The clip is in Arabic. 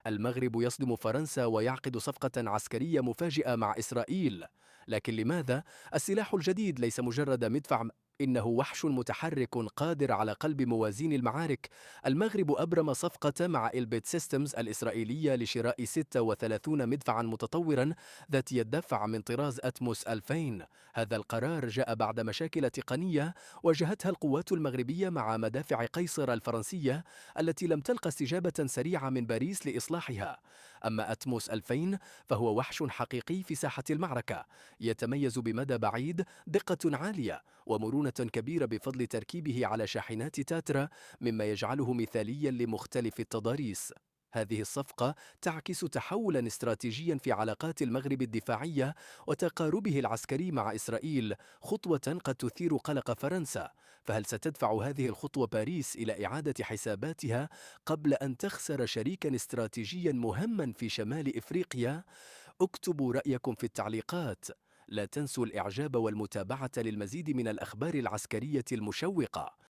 المغرب يصدم فرنسا ويعقد صفقة عسكرية مفاجئة مع إسرائيل. لكن لماذا؟ السلاح الجديد ليس مجرد مدفع، إنه وحش متحرك قادر على قلب موازين المعارك. المغرب أبرم صفقة مع إلبيت سيستمز الإسرائيلية لشراء 36 مدفعا متطورا ذاتي الدفع من طراز أتموس 2000. هذا القرار جاء بعد مشاكل تقنية واجهتها القوات المغربية مع مدافع قيصر الفرنسية التي لم تلقى استجابة سريعة من باريس لإصلاحها. أما أتموس 2000 فهو وحش حقيقي في ساحة المعركة، يتميز بمدى بعيد، دقة عالية، ومرونة كبيرة بفضل تركيبه على شاحنات تاترا، مما يجعله مثاليا لمختلف التضاريس. هذه الصفقة تعكس تحولا استراتيجيا في علاقات المغرب الدفاعية وتقاربه العسكري مع إسرائيل، خطوة قد تثير قلق فرنسا. فهل ستدفع هذه الخطوة باريس إلى إعادة حساباتها قبل أن تخسر شريكا استراتيجيا مهما في شمال إفريقيا؟ اكتبوا رأيكم في التعليقات. لا تنسوا الإعجاب والمتابعة للمزيد من الأخبار العسكرية المشوقة.